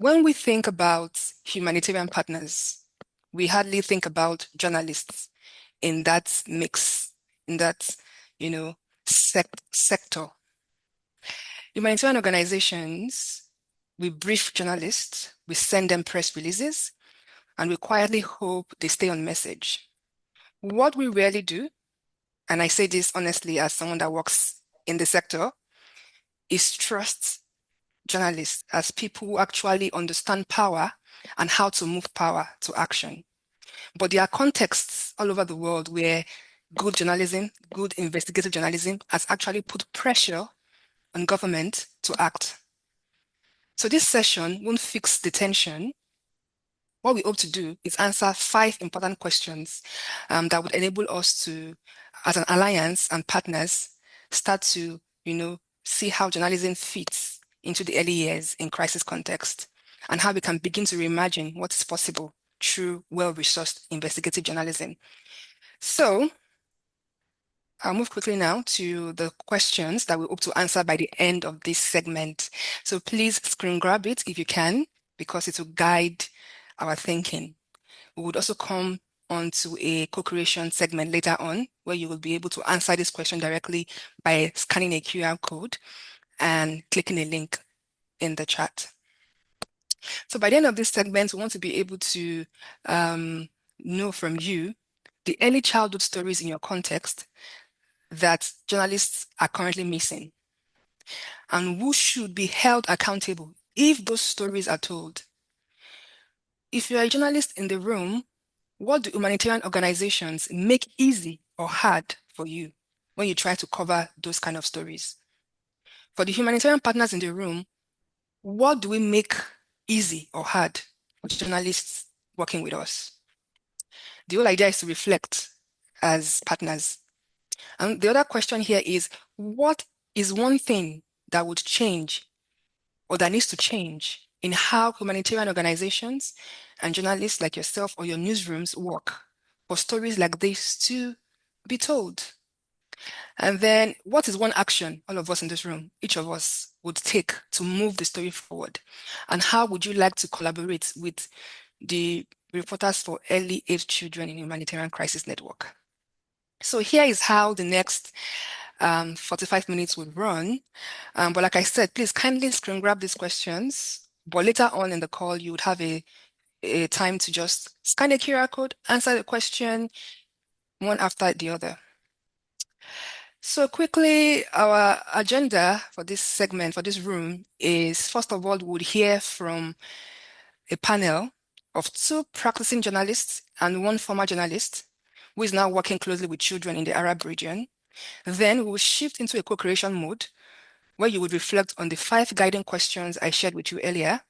when we think about humanitarian partners, we hardly think about journalists in that mix, in that, you know, sector. Humanitarian organizations, we brief journalists, we send them press releases, and we quietly hope they stay on message. What we rarely do, and I say this honestly as someone that works in the sector, is trust journalists as people who actually understand power and how to move power to action. But there are contexts all over the world where good journalism, good investigative journalism has actually put pressure on government to act. So this session won't fix the tension. What we hope to do is answer 5 important questions that would enable us to, as an alliance and partners, start to, see how journalism fits into the early years in crisis context and how we can begin to reimagine what is possible through well-resourced investigative journalism. So I'll move quickly now to the questions that we hope to answer by the end of this segment. So please screen grab it if you can, because it will guide our thinking. We would also come on to a co-creation segment later on, where you will be able to answer this question directly by scanning a QR code and clicking a link in the chat. So by the end of this segment, we want to be able to know from you the early childhood stories in your context that journalists are currently missing, and who should be held accountable if those stories are told. If you're a journalist in the room, what do humanitarian organizations make easy or hard for you when you try to cover those kind of stories? For the humanitarian partners in the room, what do we make easy or hard for journalists working with us? The whole idea is to reflect as partners. And the other question here is, what is one thing that would change or that needs to change in how humanitarian organizations and journalists like yourself or your newsrooms work for stories like this to be told? And then what is one action all of us in this room, each of us would take to move the story forward? And how would you like to collaborate with the Reporters for Early Age Children in Humanitarian Crisis Network? So here is how the next 45 minutes would run. But like I said, please kindly screen grab these questions. But later on in the call, you would have a time to just scan the QR code, answer the question one after the other. So quickly, our agenda for this segment, for this room, is first of all, we would hear from a panel of 2 practicing journalists and 1 former journalist who is now working closely with children in the Arab region. Then we will shift into a co-creation mode where you would reflect on the 5 guiding questions I shared with you earlier.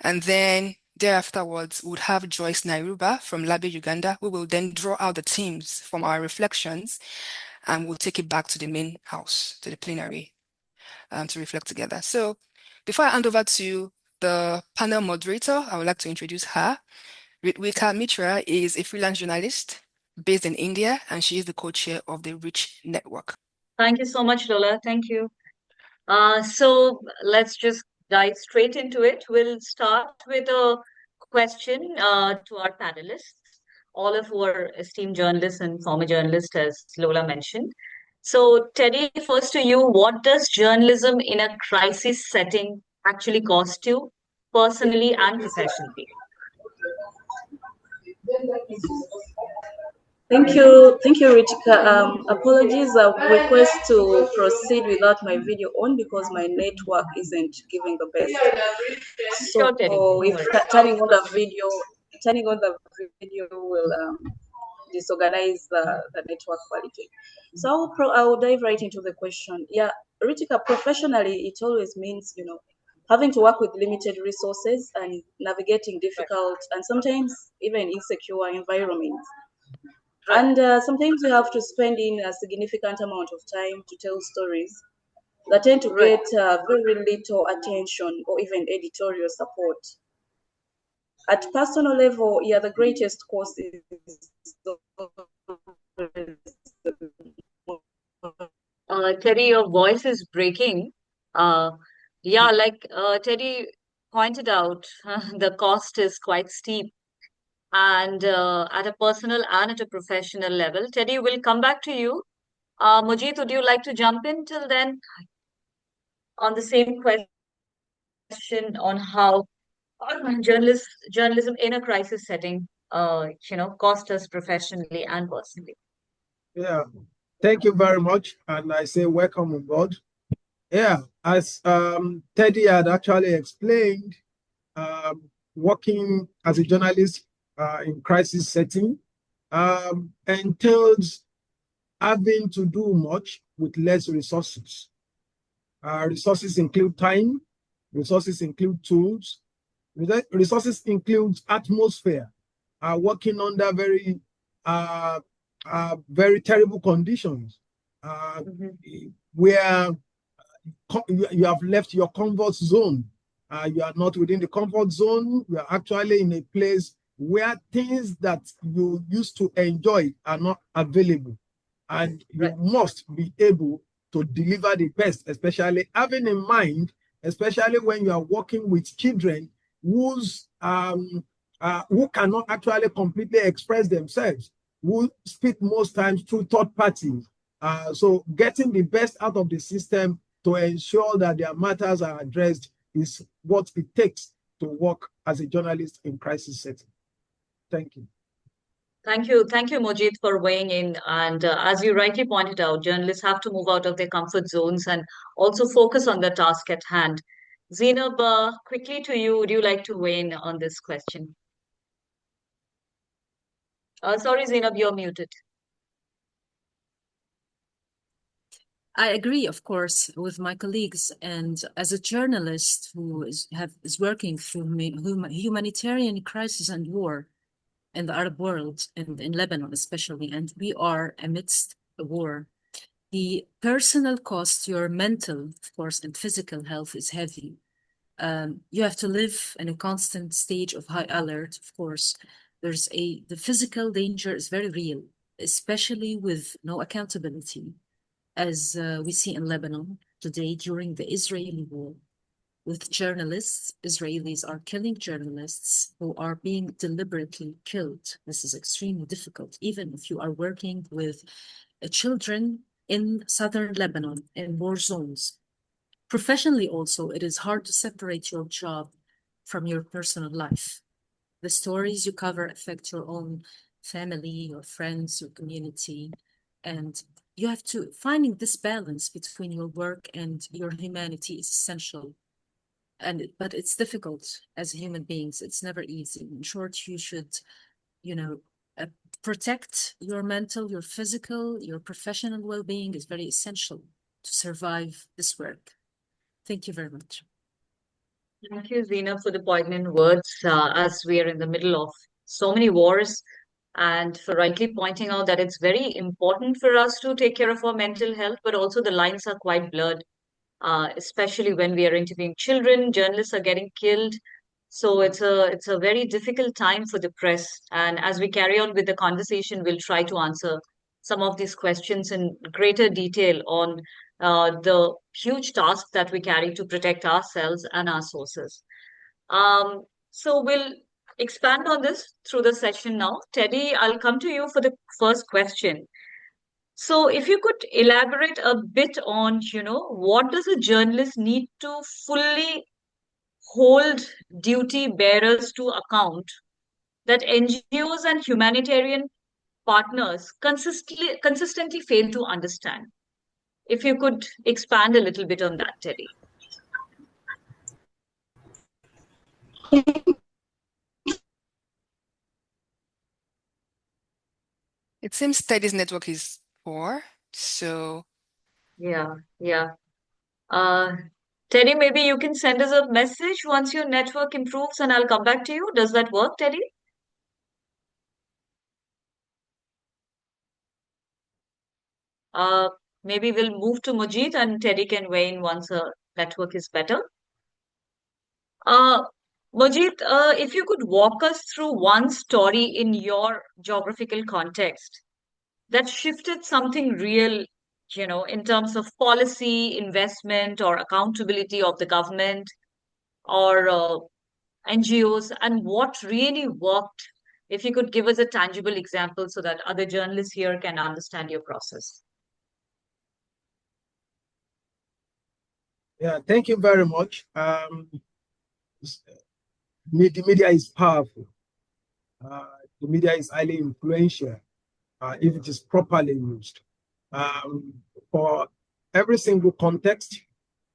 And then thereafterwards, we would have Joyce Nairuba from Labe, Uganda, who will then draw out the themes from our reflections, and we'll take it back to the main house, to the plenary, to reflect together. So before I hand over to the panel moderator, I would like to introduce her. Ritvika Mitra is a freelance journalist based in India, and she is the co-chair of the Reach Network. Thank you so much, Lola. Thank you. So let's just dive straight into it. We'll start with a question to our panelists, all of who are esteemed journalists and former journalists, as Lola mentioned. So, Teddy, first to you, what does journalism in a crisis setting actually cost you, personally and professionally? Thank you, Ritika. Apologies, I request to proceed without my video on because my network isn't giving the best. So Sure, Teddy. if turning on the video will disorganize the network quality. So I will dive right into the question. Yeah, Ritika, professionally, it always means, having to work with limited resources and navigating difficult and sometimes even insecure environments. And sometimes you have to spend in a significant amount of time to tell stories that tend to get very little attention or even editorial support. At personal level, yeah, the greatest cost is Teddy, your voice is breaking. Yeah, like Teddy pointed out, the cost is quite steep, and at a personal and at a professional level. Teddy, we'll come back to you. Mojeed, would you like to jump in till then on the same question on how journalism in a crisis setting, cost us professionally and personally? Yeah, thank you very much. And I say welcome on board. Yeah, as Teddy had actually explained, working as a journalist in crisis setting entails having to do much with less resources. Resources include time, resources include tools, resources include atmosphere, working under very terrible conditions, where you have left your comfort zone. You are not within the comfort zone. You are actually in a place where things that you used to enjoy are not available. And you must be able to deliver the best, especially having in mind, especially when you are working with children who cannot actually completely express themselves, who speak most times through third parties. So getting the best out of the system to ensure that their matters are addressed is what it takes to work as a journalist in crisis setting. Thank you. Thank you, Mojeed, for weighing in. And as you rightly pointed out, journalists have to move out of their comfort zones and also focus on the task at hand. Zeinab, quickly to you, would you like to weigh in on this question? Sorry, Zeinab, you're muted. I agree, of course, with my colleagues. And as a journalist who is working through humanitarian crisis and war in the Arab world and in Lebanon especially, and we are amidst a war, the personal cost, your mental, of course, and physical health is heavy. You have to live in a constant stage of high alert, of course. The physical danger is very real, especially with no accountability, as we see in Lebanon today during the Israeli war. With journalists, Israelis are killing journalists who are being deliberately killed. This is extremely difficult, even if you are working with children in southern Lebanon, in war zones. Professionally also, it is hard to separate your job from your personal life. The stories you cover affect your own family, your friends, your community, and you have to finding this balance between your work and your humanity is essential. But it's difficult as human beings. It's never easy. In short, you should, protect your mental, your physical, your professional well-being is very essential to survive this work. Thank you very much. Thank you, Zeinab, for the poignant words as we are in the middle of so many wars, and for rightly pointing out that it's very important for us to take care of our mental health, but also the lines are quite blurred, especially when we are interviewing children. Journalists are getting killed. So it's a very difficult time for the press. And as we carry on with the conversation, we'll try to answer some of these questions in greater detail on the huge task that we carry to protect ourselves and our sources. So we'll expand on this through the session now. Teddy, I'll come to you for the first question. So if you could elaborate a bit on, what does a journalist need to fully hold duty bearers to account that NGOs and humanitarian partners consistently fail to understand? If you could expand a little bit on that, Teddy. It seems Teddy's network is poor, so Yeah. Teddy, maybe you can send us a message once your network improves and I'll come back to you. Does that work, Teddy? Uh, Maybe we'll move to Mojeed and Teddy can weigh in once the network is better. Uh, Mojeed, if you could walk us through one story in your geographical context that shifted something real, in terms of policy, investment, or accountability of the government, or NGOs, and what really worked? If you could give us a tangible example so that other journalists here can understand your process. Yeah, thank you very much. The media is powerful. The media is highly influential if it is properly used. For every single context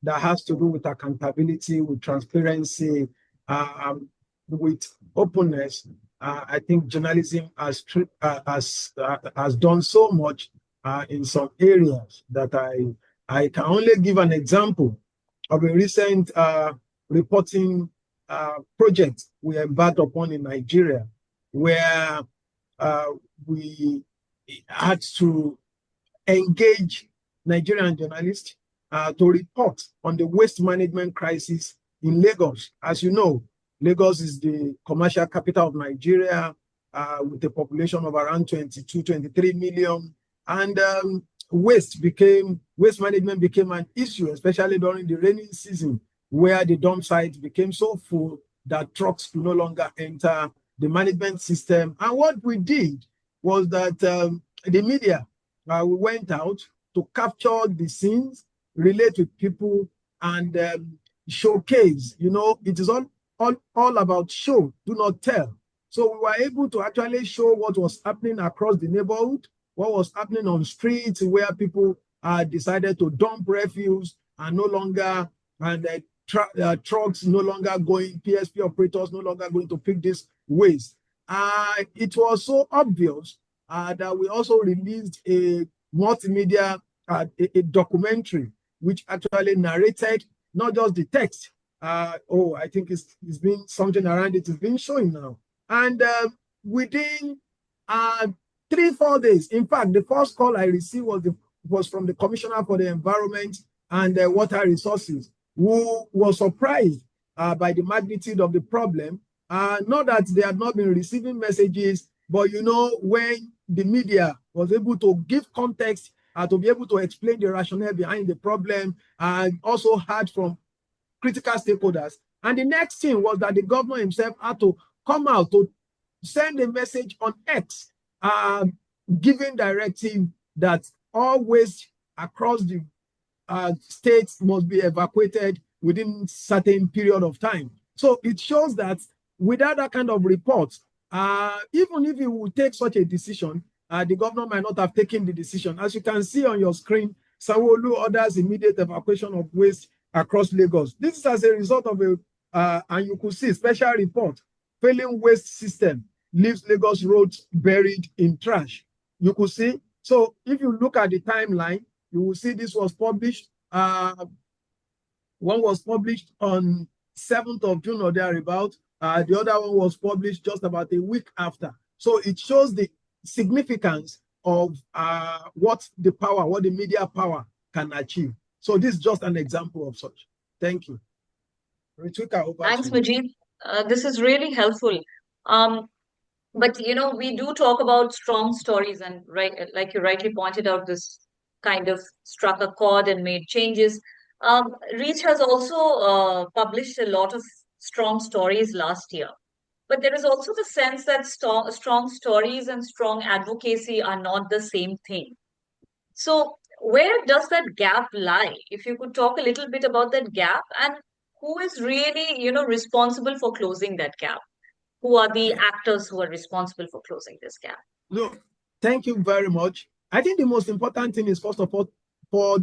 that has to do with accountability, with transparency, with openness, I think journalism has done so much in some areas that I can only give an example of a recent reporting project we embarked upon in Nigeria, where we had to engage Nigerian journalists to report on the waste management crisis in Lagos. As you know, Lagos is the commercial capital of Nigeria with a population of around 22, 23 million. And waste management became an issue, especially during the rainy season, where the dump sites became so full that trucks could no longer enter the management system. And what we did was that the media, we went out to capture the scenes, relate with people, and showcase. You know, it is all about show, do not tell. So we were able to actually show what was happening across the neighborhood, what was happening on streets where people decided to dump refuse and no longer, and trucks no longer going, PSP operators no longer going to pick this waste. It was so obvious that we also released a multimedia, a documentary, which actually narrated not just the text. I think it's been something around it is being shown now. And within 3-4 days, in fact, the first call I received was from the Commissioner for the Environment and Water Resources, who was surprised by the magnitude of the problem. Not that they had not been receiving messages, but you know, when the media was able to give context, to be able to explain the rationale behind the problem, and also heard from critical stakeholders. And the next thing was that the governor himself had to come out to send a message on X, giving directive that all waste across the states must be evacuated within certain period of time. So it shows that without that kind of report, even if he would take such a decision, the governor might not have taken the decision. As you can see on your screen, Sanwo-Olu orders immediate evacuation of waste across Lagos. This is as a result of and you could see special report, failing waste system leaves Lagos roads buried in trash. You could see. So if you look at the timeline, you will see this was published. One was published on 7th of June or thereabout. The other one was published just about a week after. So it shows the significance of what the media power can achieve. So this is just an example of such. Thank you. Ritvika, over Thanks, to you. Mojeed. This is really helpful. But you know, we do talk about strong stories, and right, like you rightly pointed out, this kind of struck a chord and made changes. Reach has also published a lot of strong stories last year. But there is also the sense that strong stories and strong advocacy are not the same thing. So, where does that gap lie? If you could talk a little bit about that gap, and who is really, you know, responsible for closing that gap? Who are the actors who are responsible for closing this gap? Look, thank you very much. I think the most important thing is, first of all, for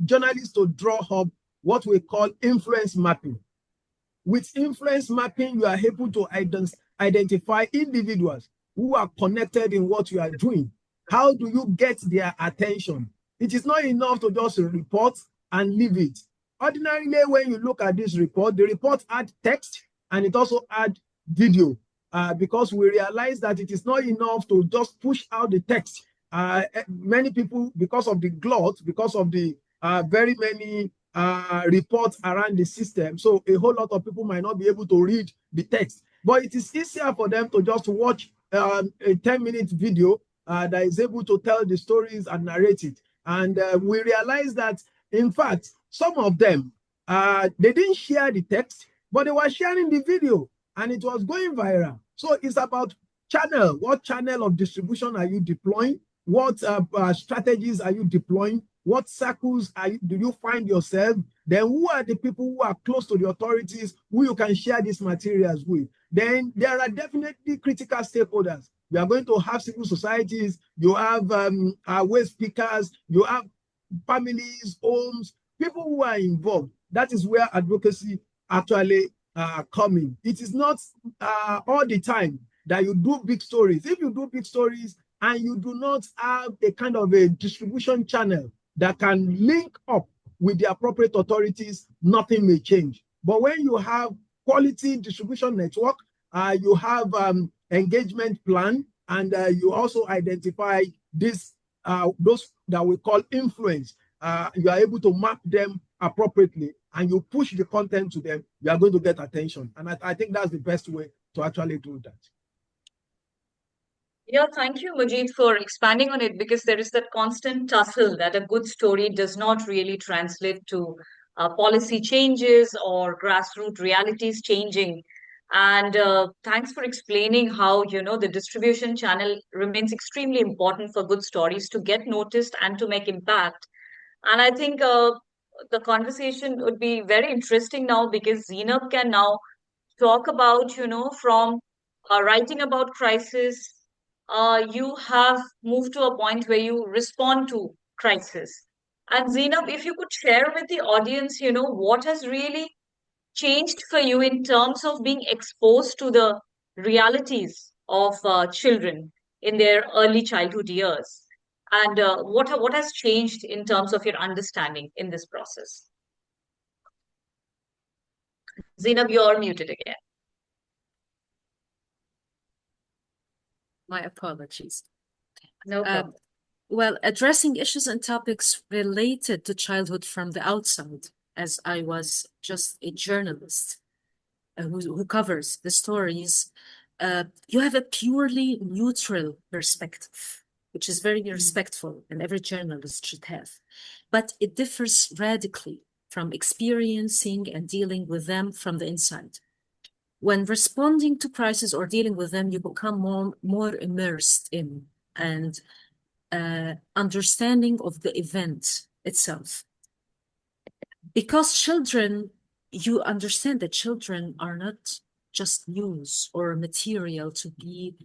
journalists to draw up what we call influence mapping. With influence mapping, you are able to identify individuals who are connected in what you are doing. How do you get their attention? It is not enough to just report and leave it. Ordinarily, when you look at this report, the report had text and it also had video, because we realize that it is not enough to just push out the text. Many people, because of the glut, because of the very many reports around the system, so a whole lot of people might not be able to read the text. But it is easier for them to just watch a 10-minute video that is able to tell the stories and narrate it. And we realize that, in fact, some of them, they didn't share the text, but they were sharing the video and it was going viral. So it's about channel. What channel of distribution are you deploying? What strategies are you deploying? What circles do you find yourself? Then who are the people who are close to the authorities who you can share these materials with? Then there are definitely critical stakeholders. You are going to have civil societies, you have waste speakers, you have families, homes, people who are involved. That is where advocacy actually coming. It is not all the time that you do big stories. If you do big stories and you do not have a kind of a distribution channel that can link up with the appropriate authorities, nothing may change. But when you have quality distribution network, you have engagement plan, and you also identify this those that we call influence. You are able to map them appropriately and you push the content to them, you are going to get attention. And I think that's the best way to actually do that. Yeah, thank you, Mojeed, for expanding on it, because there is that constant tussle that a good story does not really translate to policy changes or grassroots realities changing. And thanks for explaining how, the distribution channel remains extremely important for good stories to get noticed and to make impact. And I think the conversation would be very interesting now, because Zeinab can now talk about, from writing about crisis, you have moved to a point where you respond to crisis. And Zeinab, if you could share with the audience, what has really changed for you in terms of being exposed to the realities of children in their early childhood years, and what has changed in terms of your understanding in this process? Zeinab, you're muted again. My apologies. No problem. Well, addressing issues and topics related to childhood from the outside, as I was just a journalist who covers the stories, you have a purely neutral perspective, which is very respectful, and every journalist should have. But it differs radically from experiencing and dealing with them from the inside. When responding to crises or dealing with them, you become more immersed in and understanding of the event itself. Because children, you understand that children are not just news or material to be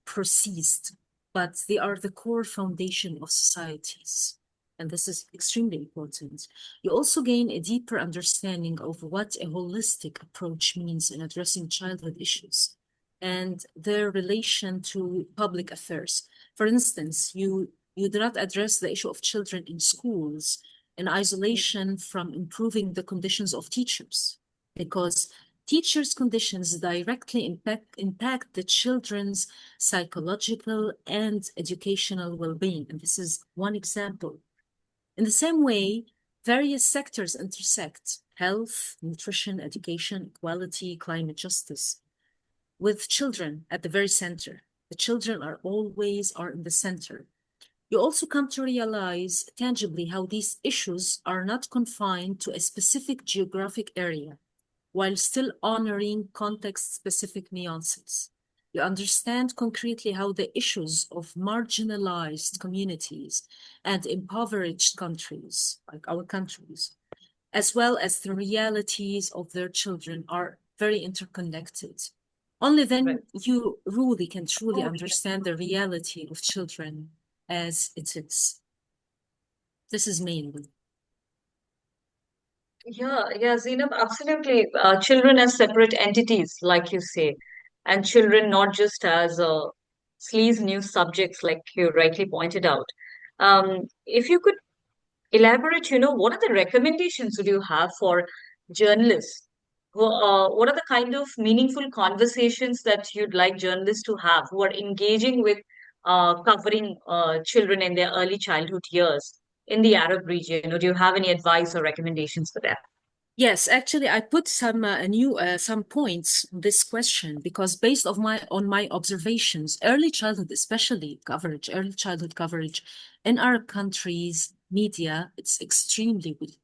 processed, but they are the core foundation of societies. And this is extremely important. You also gain a deeper understanding of what a holistic approach means in addressing childhood issues and their relation to public affairs. For instance, you do not address the issue of children in schools in isolation from improving the conditions of teachers, because teachers' conditions directly impact the children's psychological and educational well-being. And this is one example. In the same way, various sectors intersect: health, nutrition, education, equality, climate justice, with children at the very center. The children are in the center. You also come to realize tangibly how these issues are not confined to a specific geographic area, while still honoring context-specific nuances. You understand concretely how the issues of marginalized communities and impoverished countries, like our countries, as well as the realities of their children, are very interconnected. Only then you really can truly understand the reality of children as it is. This is mainly. Yeah, Zeinab, absolutely. Children as separate entities, like you say, and children not just as sleaze news subjects, like you rightly pointed out. If you could elaborate, what are the recommendations would you have for journalists? What are the kind of meaningful conversations that you'd like journalists to have who are engaging with covering children in their early childhood years in the Arab region? Or do you have any advice or recommendations for them? Yes, actually, I put some some points on this question because based on my observations, early childhood in our country's media, it's extremely weak.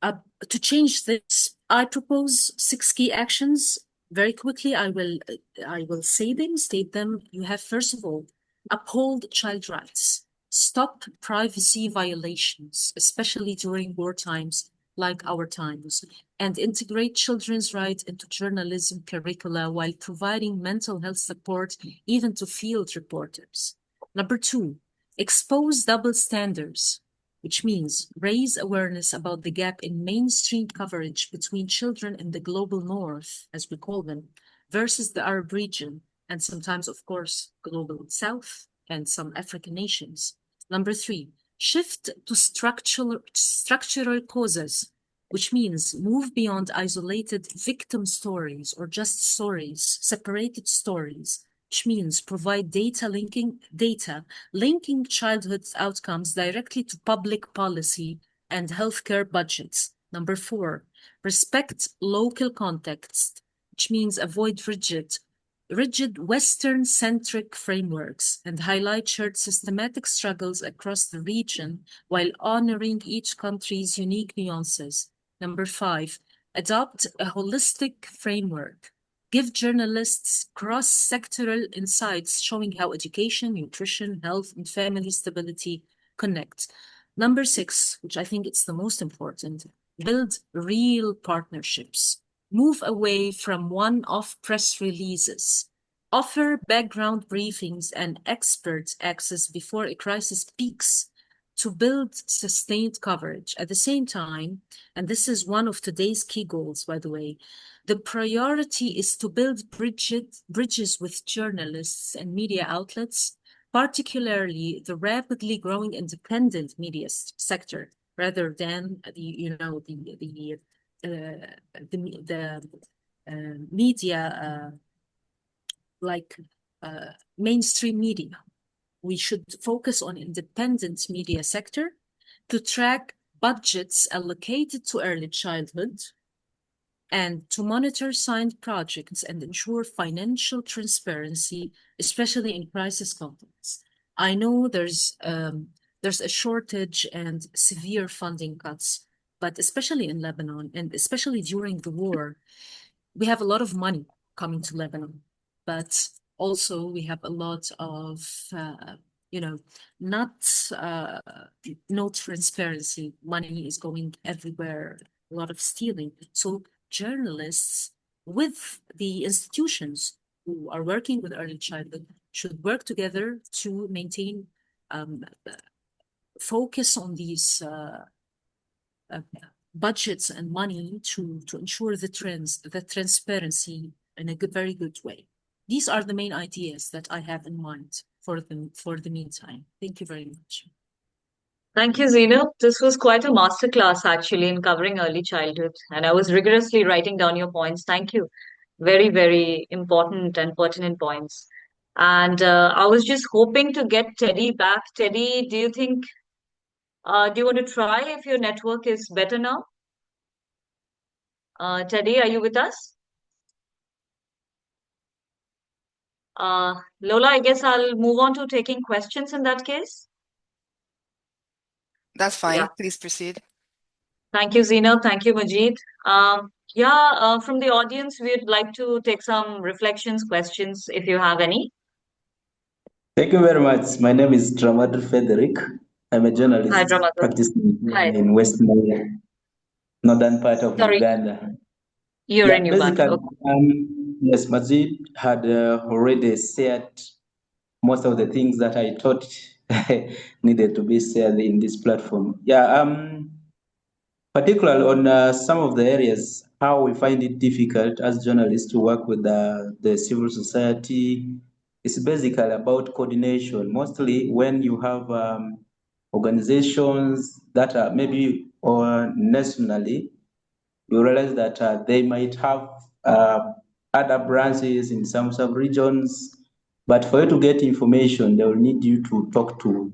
To change this, I propose 6 key actions. Very quickly, I will state them. You have, first of all, uphold child rights. Stop privacy violations, especially during war times like our times, and integrate children's rights into journalism curricula while providing mental health support even to field reporters. Number 2, expose double standards, which means raise awareness about the gap in mainstream coverage between children in the global north, as we call them, versus the Arab region, and sometimes, of course, global south and some African nations. Number 3, shift to structural causes, which means move beyond isolated victim stories or just stories, separated stories, which means provide data linking childhood outcomes directly to public policy and healthcare budgets. Number 4, respect local context, which means avoid rigid Western-centric frameworks and highlight shared systematic struggles across the region while honoring each country's unique nuances. Number 5, adopt a holistic framework. Give journalists cross-sectoral insights showing how education, nutrition, health, and family stability connect. Number 6, which I think it's the most important, build real partnerships. Move away from one-off press releases. Offer background briefings and expert access before a crisis peaks to build sustained coverage. At the same time, and this is one of today's key goals, by the way, the priority is to build bridges with journalists and media outlets, particularly the rapidly growing independent media sector, rather than the media like mainstream media. We should focus on independent media sector to track budgets allocated to early childhood and to monitor signed projects and ensure financial transparency, especially in crisis contexts. I know there's a shortage and severe funding cuts, but especially in Lebanon and especially during the war, we have a lot of money coming to Lebanon, but also we have a lot of, no transparency. Money is going everywhere, a lot of stealing. So journalists with the institutions who are working with early childhood should work together to maintain focus on these budgets and money to ensure the transparency in a very good way. These are the main ideas that I have in mind for the meantime. Thank you very much. Thank you, Zeinab. This was quite a masterclass actually in covering early childhood, and I was rigorously writing down your points. Thank you. Very, very important and pertinent points. And I was just hoping to get Teddy back. Teddy, do you think, do you want to try if your network is better now? Teddy, are you with us? Lola, I guess I'll move on to taking questions in that case. That's fine. Yeah. Please proceed. Thank you, Zeinab. Thank you, Mojeed. From the audience, we'd like to take some reflections, questions, if you have any. Thank you very much. My name is Dramadr Frederick. I'm a journalist Hi, Dramadr. practicing Hi. in West Nile, northern part of Sorry, Uganda. you're in Uganda. Basically, Okay. yes, Mojeed had already said most of the things that I thought needed to be said in this platform. Particularly on some of the areas, how we find it difficult as journalists to work with the civil society. It's basically about coordination, mostly when you have organizations that are maybe or nationally, you realize that they might have other branches in some sub-regions, but for you to get information, they will need you to talk to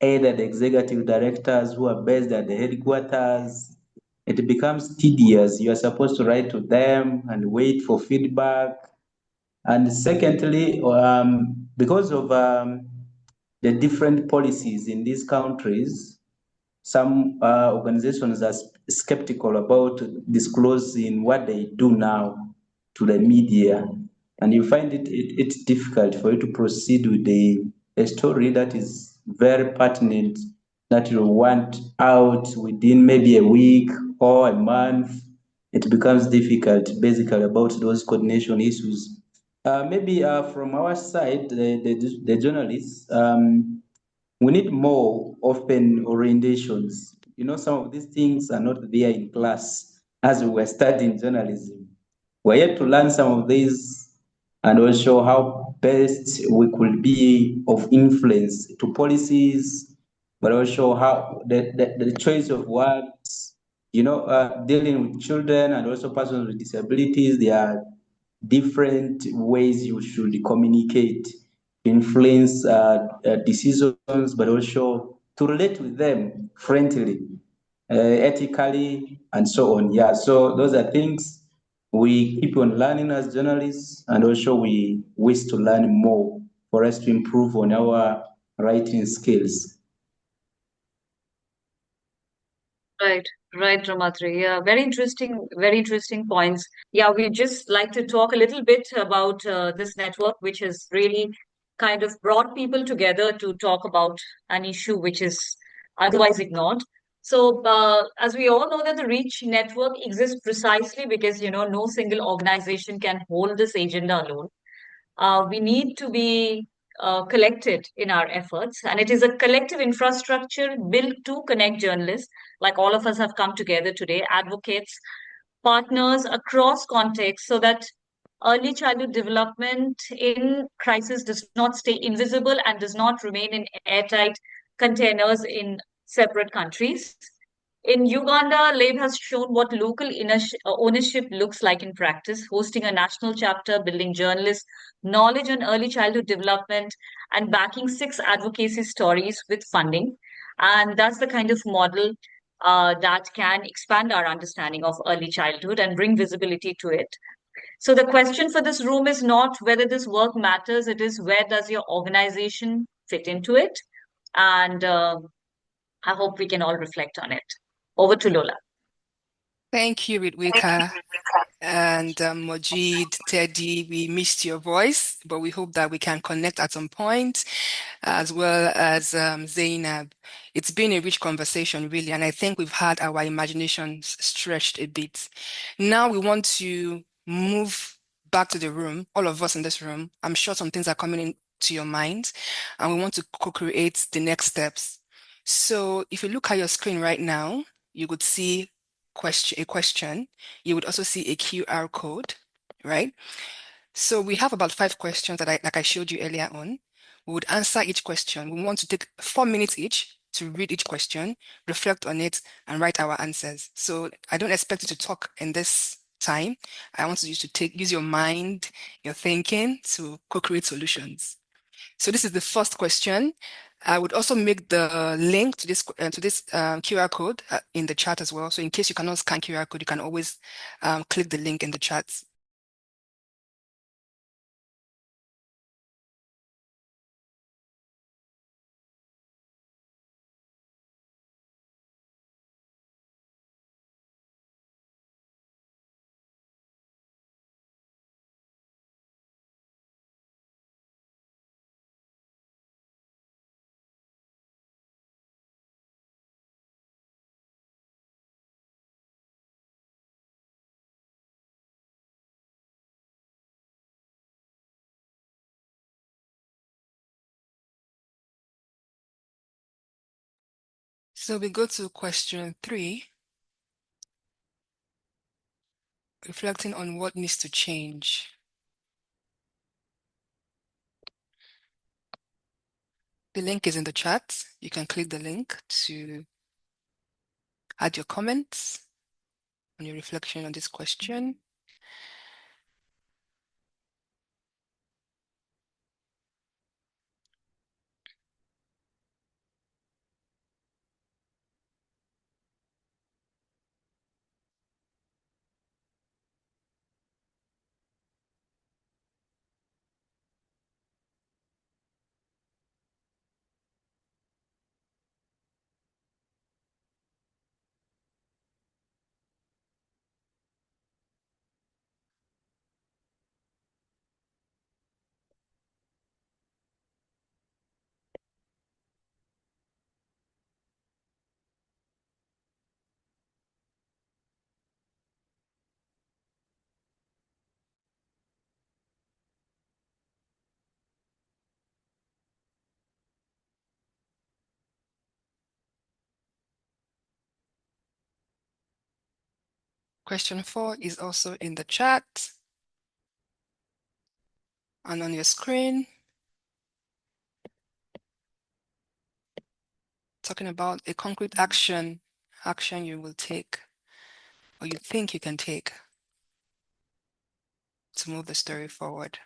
either the executive directors who are based at the headquarters. It becomes tedious. You are supposed to write to them and wait for feedback. And secondly, because of the different policies in these countries, some organizations skeptical about disclosing what they do now to the media, and you find it's difficult for you to proceed with a story that is very pertinent, that you want out within maybe a week or a month. It becomes difficult basically about those coordination issues. Maybe from our side, the journalists, we need more open orientations. You know, some of these things are not there in class as we were studying journalism. We're yet to learn some of these and also how best we could be of influence to policies, but also how the choice of words, you know, dealing with children and also persons with disabilities. There are different ways you should communicate, influence decisions, but also to relate with them friendly, ethically, and so on. Yeah, so those are things we keep on learning as journalists, and also we wish to learn more for us to improve on our writing skills. Right, right, Ramatri. Yeah, very interesting points. Yeah, we just like to talk a little bit about this network, which has really kind of brought people together to talk about an issue which is otherwise ignored. So, as we all know that the Reach network exists precisely because, no single organization can hold this agenda alone. We need to be collected in our efforts, and it is a collective infrastructure built to connect journalists, like all of us have come together today, advocates, partners across contexts, so that early childhood development in crisis does not stay invisible and does not remain in airtight containers in separate countries. In Uganda, LABE has shown what local ownership looks like in practice, hosting a national chapter, building journalists, knowledge on early childhood development, and backing 6 advocacy stories with funding. And that's the kind of model that can expand our understanding of early childhood and bring visibility to it. So the question for this room is not whether this work matters, it is where does your organization fit into it? And I hope we can all reflect on it. Over to Lola. Thank you, Ritwika. And Mojeed, Teddy, we missed your voice, but we hope that we can connect at some point, as well as Zeinab. It's been a rich conversation, really, and I think we've had our imaginations stretched a bit. Now we want to move back to the room, all of us in this room. I'm sure some things are coming into your mind, and we want to co-create the next steps. So if you look at your screen right now, you could see a question. You would also see a QR code, right? So we have about 5 questions that like I showed you earlier on. We would answer each question. We want to take 4 minutes each to read each question, reflect on it, and write our answers. So I don't expect you to talk in this time. I want you to use your mind, your thinking to co-create solutions. So this is the first question. I would also make the link to this QR code in the chat as well. So in case you cannot scan QR code, you can always click the link in the chat. So we go to question 3, reflecting on what needs to change. The link is in the chat. You can click the link to add your comments on your reflection on this question. Question 4 is also in the chat and on your screen. Talking about a concrete action you will take or you think you can take to move the story forward.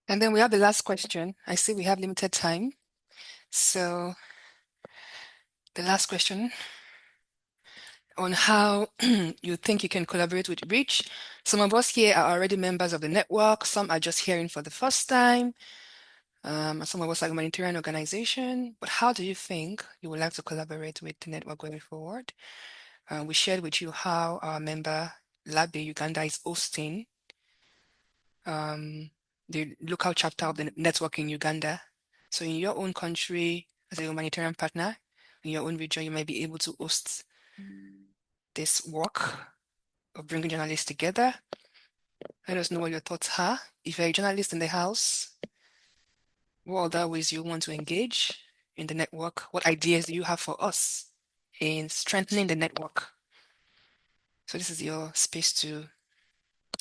And then we have the last question. I see we have limited time. So the last question on how you think you can collaborate with REACH. Some of us here are already members of the network. Some are just hearing for the first time. Some of us are a humanitarian organization. But how do you think you would like to collaborate with the network going forward? We shared with you how our member Labi Uganda is hosting the local chapter of the network in Uganda. So in your own country, as a humanitarian partner, in your own region, you might be able to host this work of bringing journalists together. Let us know what your thoughts are. If you're a journalist in the house, what other ways you want to engage in the network? What ideas do you have for us in strengthening the network? So this is your space to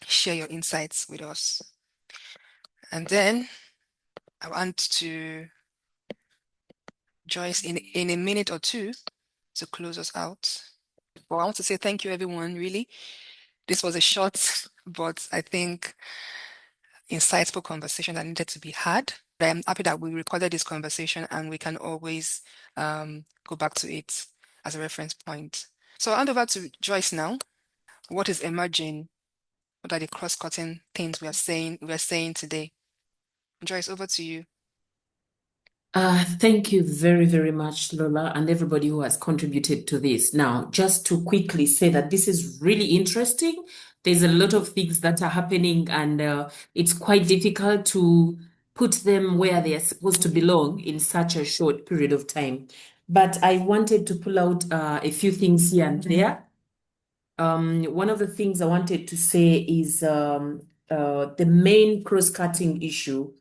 share your insights with us. And then I want to Joyce in a minute or two to close us out. Well, I want to say thank you, everyone, really. This was a short, but I think insightful conversation that needed to be had. I am happy that we recorded this conversation and we can always go back to it as a reference point. So I'll hand over to Joyce now. What is emerging? What are the cross-cutting things we are saying today? Joyce, over to you. Thank you very, very much, Lola, and everybody who has contributed to this. Now, just to quickly say that this is really interesting. There's a lot of things that are happening, and it's quite difficult to put them where they are supposed to belong in such a short period of time. But I wanted to pull out a few things here and there. One of the things I wanted to say is the main cross-cutting issue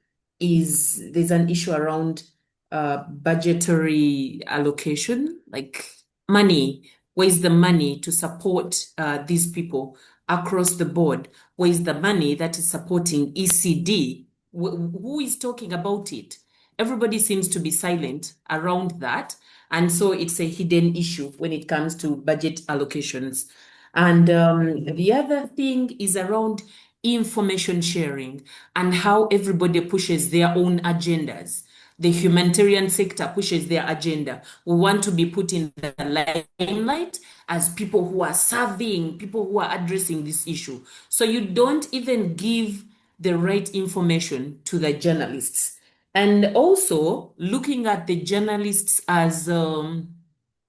is there's an issue around budgetary allocation, like money. Where's the money to support these people across the board? Where's the money that is supporting ECD? Who is talking about it? Everybody seems to be silent around that. And so it's a hidden issue when it comes to budget allocations. And the other thing is around information sharing and how everybody pushes their own agendas. The humanitarian sector pushes their agenda. We want to be put in the limelight as people who are serving, people who are addressing this issue. So you don't even give the right information to the journalists. And also looking at the journalists as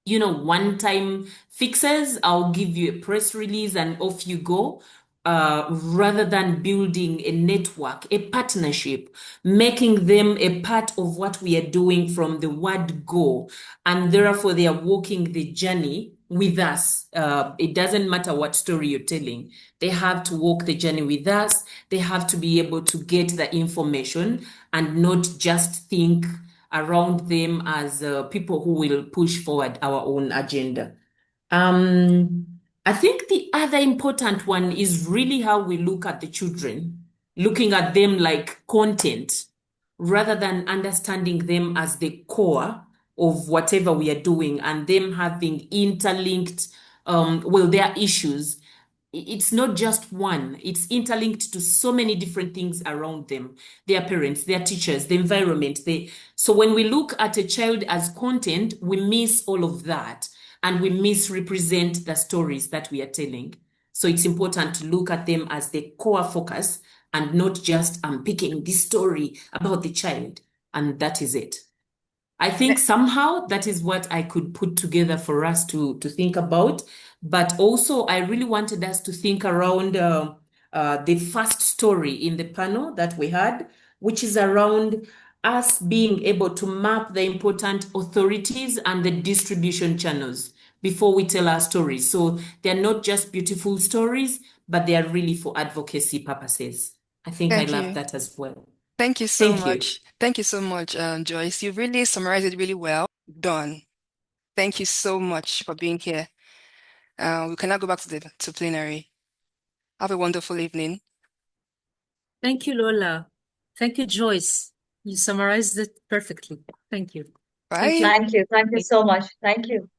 one-time fixes. I'll give you a press release and off you go, rather than building a network, a partnership, making them a part of what we are doing from the word go. And therefore, they are walking the journey with us. It doesn't matter what story you're telling. They have to walk the journey with us. They have to be able to get the information and not just think around them as people who will push forward our own agenda. I think the other important one is really how we look at the children, looking at them like content rather than understanding them as the core of whatever we are doing and them having interlinked, their issues. It's not just one, it's interlinked to so many different things around them, their parents, their teachers, the environment. So when we look at a child as content, we miss all of that and we misrepresent the stories that we are telling. So it's important to look at them as the core focus and not just picking this story about the child, and that is it. I think somehow that is what I could put together for us to think about. But also, I really wanted us to think around the first story in the panel that we had, which is around us being able to map the important authorities and the distribution channels before we tell our stories. So they're not just beautiful stories, but they are really for advocacy purposes. I think I Thank love you. that as well. Thank you so Thank you. much. Thank you so much, Joyce. You really summarized it really well. Done. Thank you so much for being here. We can now go back to plenary. Have a wonderful evening. Thank you, Lola. Thank you, Joyce. You summarized it perfectly. Thank you. Bye. Thank you. Thank you. Thank you so much. Thank you.